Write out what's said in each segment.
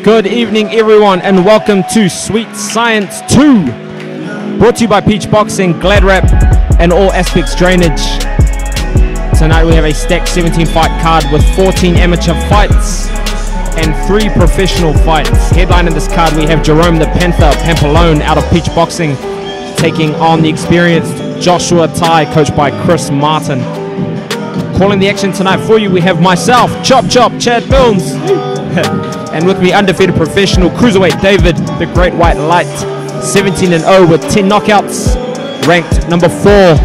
Good evening, everyone, and welcome to Sweet Science 2, brought to you by Peach Boxing, Gladrap, and All Aspects Drainage. Tonight we have a stacked 17-fight card with 14 amateur fights and 3 professional fights. Headlining this card, we have Jerome the Panther Pampalone out of Peach Boxing, taking on the experienced Joshua Tai, coached by Chris Martin. Calling the action tonight for you, we have myself, Chop Chad Milnes, and with me, undefeated professional cruiserweight David, the Great White Light, 17-0 with 10 knockouts, ranked number 4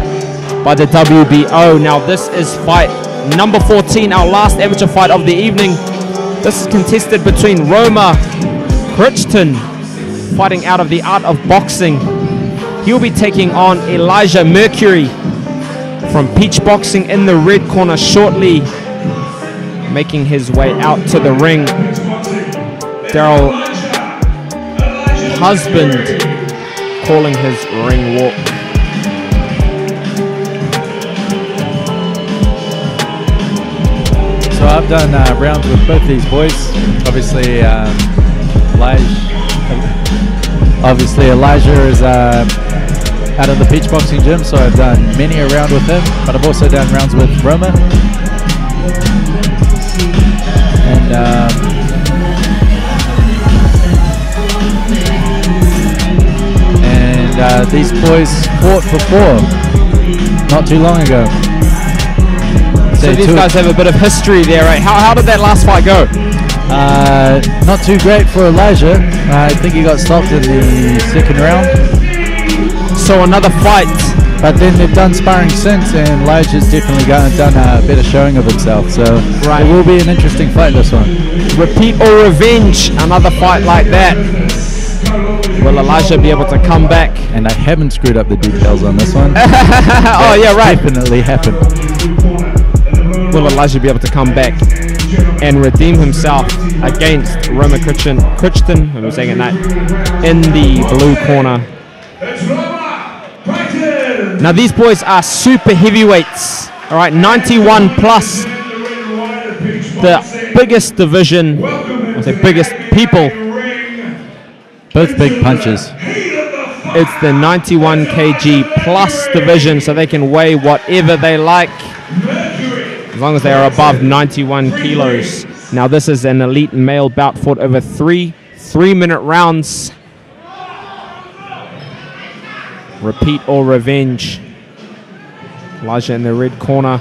by the WBO. Now this is fight number 14, our last amateur fight of the evening. This is contested between Roma Crichton, fighting out of the Art of Boxing. He'll be taking on Elijah Mercury from Peach Boxing in the red corner shortly, making his way out to the ring. Daryl Husband calling his ring walk. So I've done rounds with both these boys. Obviously, Elijah is out of the Peach Boxing gym, so I've done many a round with him, but I've also done rounds with Roma. And these boys fought before, not too long ago. So these guys have a bit of history there, right? How did that last fight go? Not too great for Elijah. I think he got stopped in the second round. So another fight. But then they've done sparring since, and Elijah's definitely done a better showing of himself. So it will be an interesting fight, this one. Repeat or revenge, another fight like that. Will Elijah be able to come back? And I haven't screwed up the details on this one. Oh yeah, right. Definitely happened. Will Elijah be able to come back and redeem himself against Roma Crichton, I'm saying it right, in the blue corner? Now these boys are super heavyweights, all right, 91 plus, the biggest division, I say biggest people. Both big punches. It's the 91 kg plus division, so they can weigh whatever they like, as long as they are above 91 kilos. Now this is an elite male bout fought over 3 3-minute rounds. Repeat or revenge. Elijah in the red corner,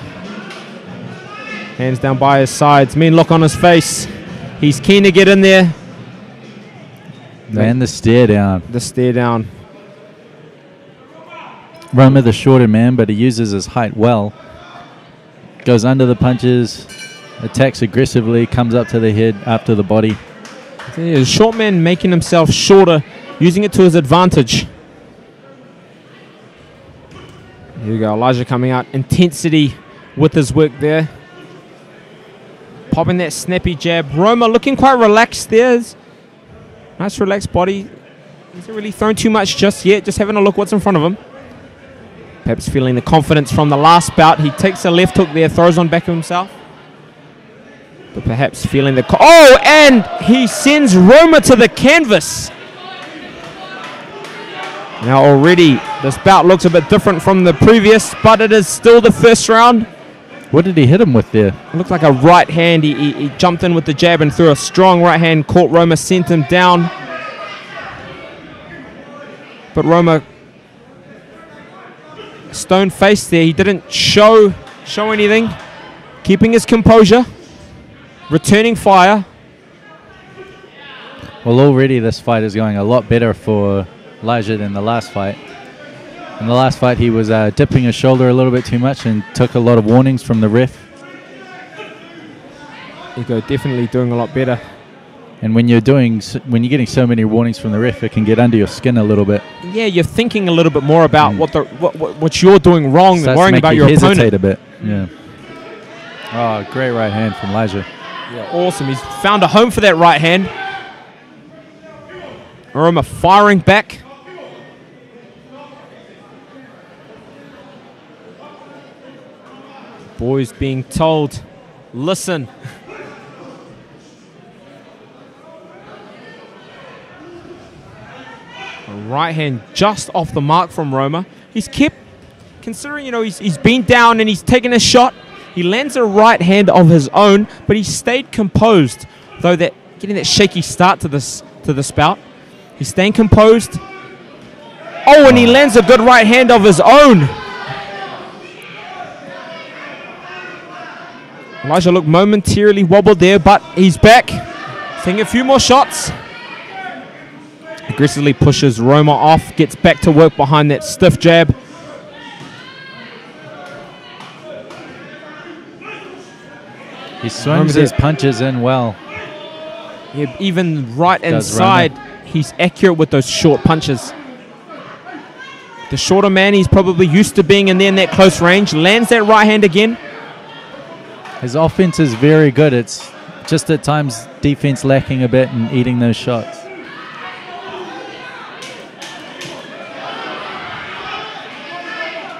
hands down by his sides, mean look on his face. He's keen to get in there. And the stare down. The stare down. Roma the shorter man, but he uses his height well. Goes under the punches, attacks aggressively, comes up to the head, up to the body. A short man making himself shorter, using it to his advantage. Here we go, Elijah coming out, intensity with his work there. Popping that snappy jab. Roma looking quite relaxed there. Nice relaxed body. Hasn't really thrown too much just yet, just having a look what's in front of him. Perhaps feeling the confidence from the last bout. He takes a left hook there, throws on back of himself. But perhaps feeling the... Oh, and he sends Roma to the canvas. Now already, this bout looks a bit different from the previous, but it is still the first round. What did he hit him with there? It looked like a right hand. He jumped in with the jab and threw a strong right hand, caught Roma, sent him down. But Roma, stone-faced there, he didn't show anything. Keeping his composure, returning fire. Well, already this fight is going a lot better for Elijah than the last fight. In the last fight, he was dipping his shoulder a little bit too much and took a lot of warnings from the ref. Ego definitely doing a lot better. And when you're getting so many warnings from the ref, it can get under your skin a little bit. Yeah, you're thinking a little bit more about what you're doing wrong than worrying about your opponent. Hesitate a bit. Yeah. Oh, great right hand from Elijah. Yeah, awesome. He's found a home for that right hand. Roma firing back. Boys being told, listen. Right hand just off the mark from Roma. He's kept, considering, you know, he's been down and he's taken a shot. He lands a right hand of his own, but he stayed composed. Though that getting that shaky start to the spout. He's staying composed. Oh, and he lands a good right hand of his own. Elijah looked momentarily wobbled there, but he's back. Taking a few more shots. Aggressively pushes Roma off, gets back to work behind that stiff jab. He swings his punches in well. Yeah, even right inside, he's accurate with those short punches. The shorter man, he's probably used to being in there in that close range. Lands that right hand again. His offense is very good. It's just at times defense lacking a bit and eating those shots.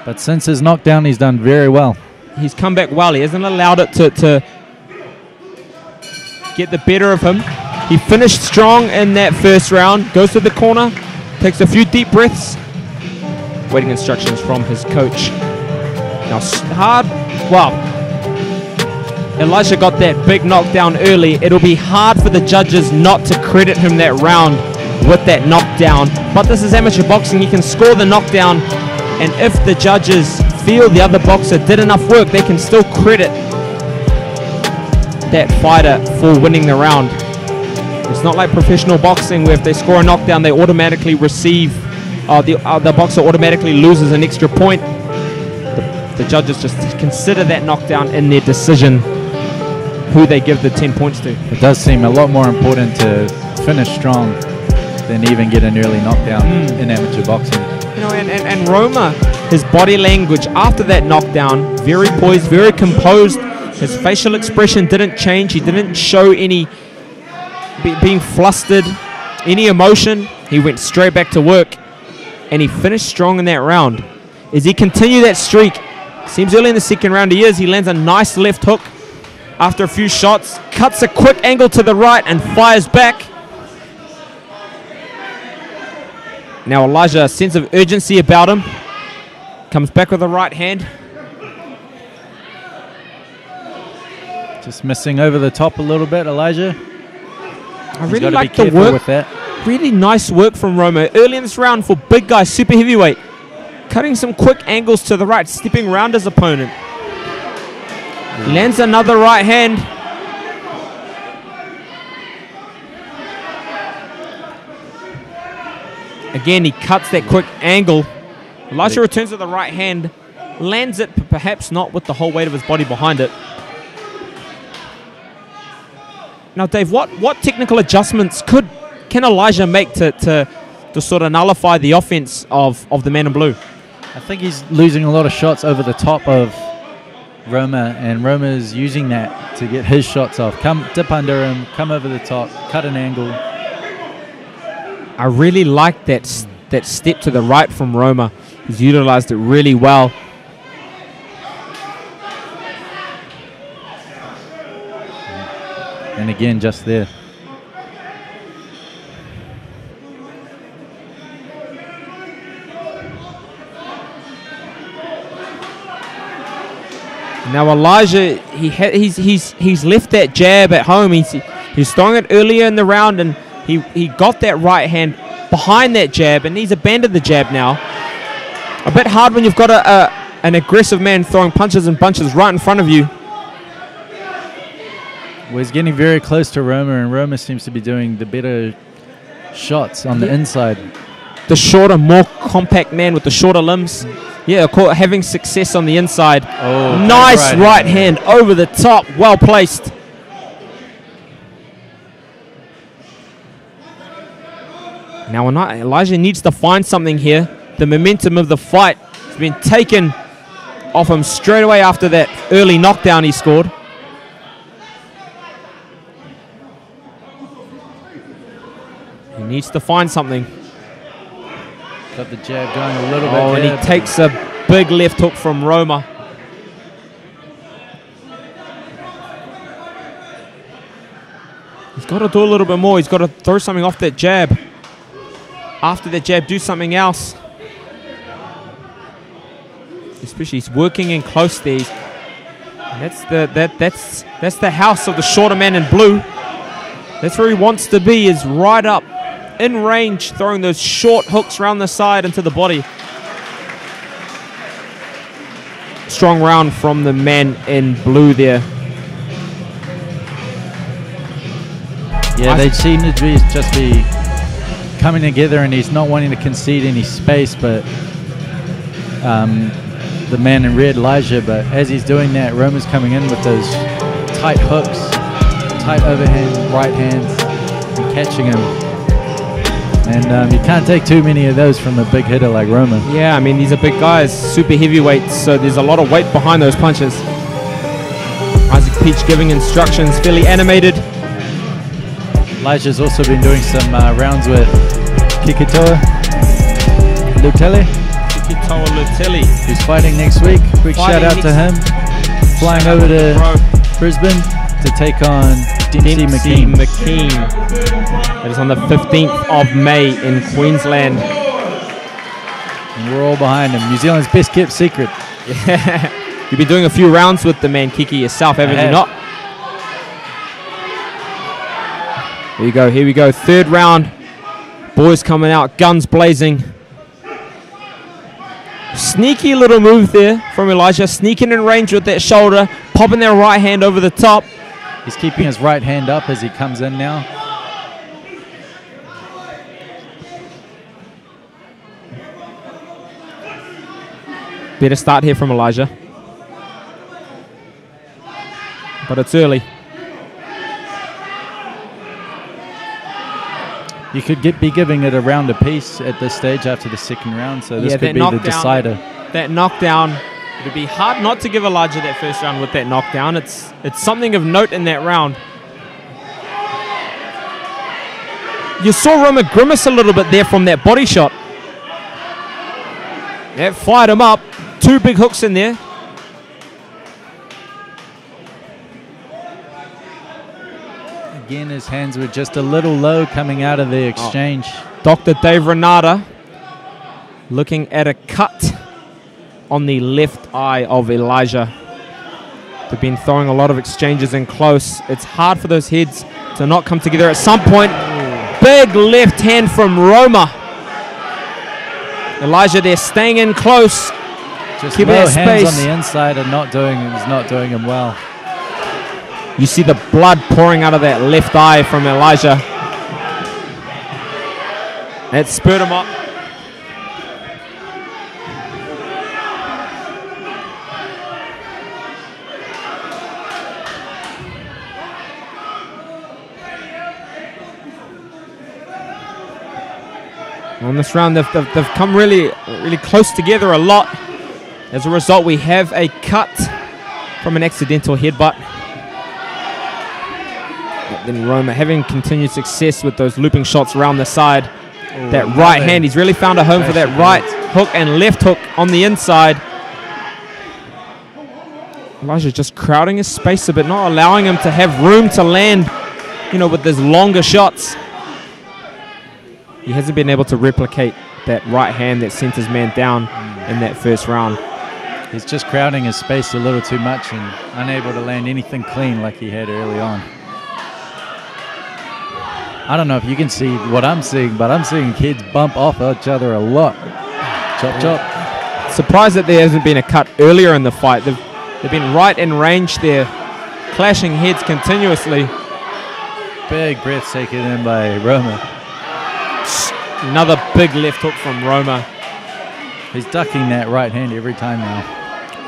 But since his knockdown, he's done very well. He's come back well. He hasn't allowed it to get the better of him. He finished strong in that first round. Goes to the corner, takes a few deep breaths. Waiting instructions from his coach. Now hard, well, Elijah got that big knockdown early. It'll be hard for the judges not to credit him that round with that knockdown. But this is amateur boxing. You can score the knockdown, and if the judges feel the other boxer did enough work, they can still credit that fighter for winning the round. It's not like professional boxing where if they score a knockdown, they automatically receive, the boxer automatically loses an extra point. The judges just consider that knockdown in their decision who they give the 10 points to. It does seem a lot more important to finish strong than even get an early knockdown in amateur boxing. You know, and Roma, his body language after that knockdown, very poised, very composed. His facial expression didn't change. He didn't show any being flustered, any emotion. He went straight back to work, and he finished strong in that round. As he continued that streak, seems early in the second round he is. He lands a nice left hook after a few shots, cuts a quick angle to the right and fires back. Now Elijah, a sense of urgency about him. Comes back with a right hand. Just missing over the top a little bit, Elijah. I really like the work. With that. Really nice work from Roma early in this round for big guy, super heavyweight. Cutting some quick angles to the right, stepping around his opponent. Lands another right hand. Again, he cuts that quick angle. Elijah returns with the right hand. Lands it, but perhaps not with the whole weight of his body behind it. Now, Dave, what technical adjustments can Elijah make to sort of nullify the offense of the man in blue? I think he's losing a lot of shots over the top of Roma, and Roma is using that to get his shots off. Come dip under him, come over the top, cut an angle. I really like that step to the right from Roma. He's utilized it really well. And again, just there. Now Elijah, he's left that jab at home. He's throwing it earlier in the round, and he got that right hand behind that jab, and he's abandoned the jab now. A bit hard when you've got an aggressive man throwing punches and bunches right in front of you. Well, he's getting very close to Roma, and Roma seems to be doing the better shots on the inside. The shorter, more compact man with the shorter limbs. Yeah, having success on the inside. Oh, nice right hand over the top. Well placed. Now Elijah needs to find something here. The momentum of the fight has been taken off him straight away after that early knockdown he scored. He needs to find something. Got the jab going a little bit. Oh, and he takes a big left hook from Roma. He's got to do a little bit more. He's got to throw something off that jab. after the jab, do something else. Especially he's working in close there. That's the house of the shorter man in blue. That's where he wants to be, is right up in range, throwing those short hooks around the side into the body. Strong round from the man in blue there. Yeah, they seem to just be coming together, and he's not wanting to concede any space, but the man in red, Elijah, but as he's doing that, Roma's coming in with those tight hooks, tight overhand right hands, and catching him. And you can't take too many of those from a big hitter like Roma. Yeah, I mean, these are big guys, super heavyweights, so there's a lot of weight behind those punches. Isaac Peach giving instructions, fairly animated. Elijah's also been doing some rounds with Kikitoa Lutelli. Kikitoa Lutelli. Who's fighting next week. Quick shout out to him. Flying over to Brisbane to take on Dempsey McKean. It is on the 15th of May in Queensland. And we're all behind him. New Zealand's best kept secret. Yeah. You've been doing a few rounds with the man Kiki yourself, haven't you not? Here we go, here we go. Third round. Boys coming out, guns blazing. Sneaky little move there from Elijah. Sneaking in range with that shoulder. Popping their right hand over the top. He's keeping his right hand up as he comes in now. Better start here from Elijah. But it's early. You could be giving it a round apiece at this stage after the second round, so this could be the decider. That knockdown, it would be hard not to give Elijah that first round with that knockdown. It's something of note in that round. You saw Roma grimace a little bit there from that body shot. That fired him up. Two big hooks in there. Again, his hands were just a little low coming out of the exchange. Dr. Dave Renata looking at a cut on the left eye of Elijah. They've been throwing a lot of exchanges in close. It's hard for those heads to not come together at some point. Big left hand from Roma. Elijah there staying in close. Just low hands on the inside and not doing him well. You see the blood pouring out of that left eye from Elijah. That spurred him up. On this round, they've come really close together a lot. As a result, we have a cut from an accidental headbutt. But then Roma having continued success with those looping shots around the side. Ooh, that right hand, he's really found a home for that right hook and left hook on the inside. Elijah just crowding his space a bit, not allowing him to have room to land, with those longer shots. He hasn't been able to replicate that right hand that sent his man down in that first round. He's just crowding his space a little too much and unable to land anything clean like he had early on. I don't know if you can see what I'm seeing, but I'm seeing kids bump off each other a lot. Chop, chop. Surprised that there hasn't been a cut earlier in the fight. They've been right in range there, clashing heads continuously. Big breath taken in by Roma. Another big left hook from Roma. He's ducking that right hand every time now.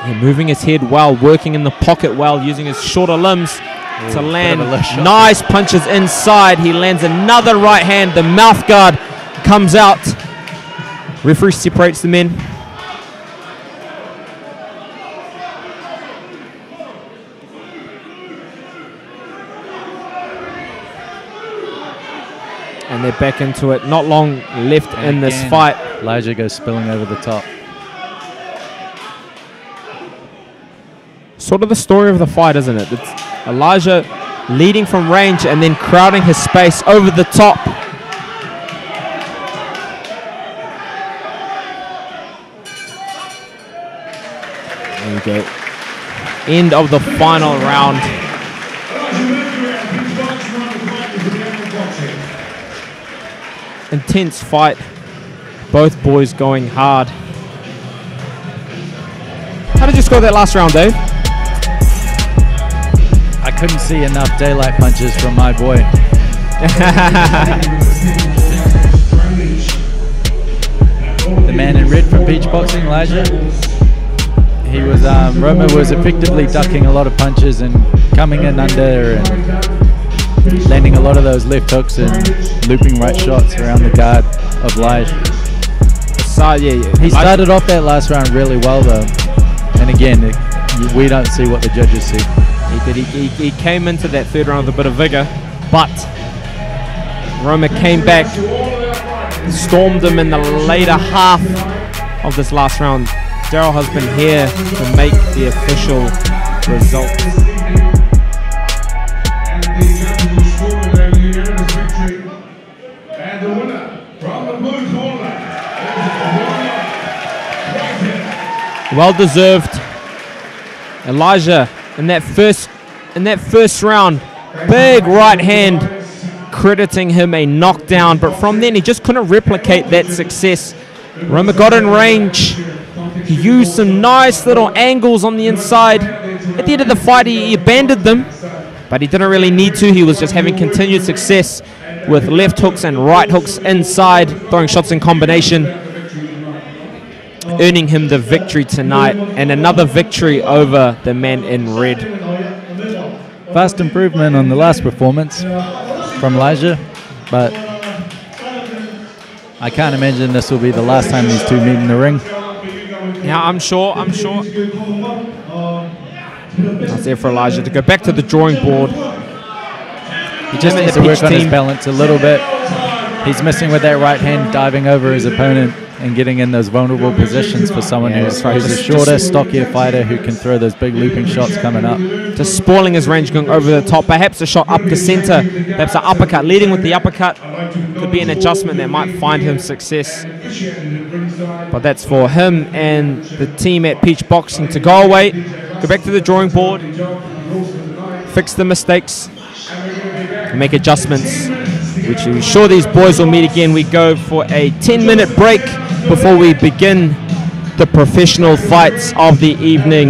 Yeah, moving his head well, working in the pocket well, using his shorter limbs to land nice punches inside. He lands another right hand. The mouth guard comes out. Referee separates the men. And they're back into it. Not long left in this fight. Elijah goes spilling over the top. Sort of the story of the fight, isn't it? It's Elijah leading from range and then crowding his space over the top. go. End of the final round. Intense fight. Both boys going hard. How did you score that last round, Dave? I couldn't see enough daylight punches from my boy. The man in red from Peach Boxing, Elijah. He was Roma was effectively ducking a lot of punches and coming in under and landing a lot of those left hooks and looping right shots around the guard of Lige. He started off that last round really well though, and again we don't see what the judges see. He came into that third round with a bit of vigor, but Roma came back, stormed him in the later half of this last round. Daryl has been here to make the official result. Well deserved. Elijah in that first round, big right hand, crediting him a knockdown, but from then he just couldn't replicate that success. Roma got in range. He used some nice little angles on the inside. At the end of the fight, he abandoned them, but he didn't really need to. He was just having continued success with left hooks and right hooks inside, throwing shots in combination, earning him the victory tonight, and another victory over the man in red. Vast improvement on the last performance from Elijah, but I can't imagine this will be the last time these two meet in the ring. Yeah, I'm sure. That's there for Elijah to go back to the drawing board. He just needs to work on his balance a little bit. He's missing with that right hand, diving over his opponent and getting in those vulnerable positions for someone who's a shorter, stockier fighter who can throw those big looping shots coming up. Just spoiling his range, going over the top. Perhaps a shot up the center, perhaps an uppercut. Leading with the uppercut could be an adjustment that might find him success. But that's for him and the team at Peach Boxing to go away, go back to the drawing board, fix the mistakes, make adjustments, which we're sure these boys will meet again. We go for a 10-minute break before we begin the professional fights of the evening.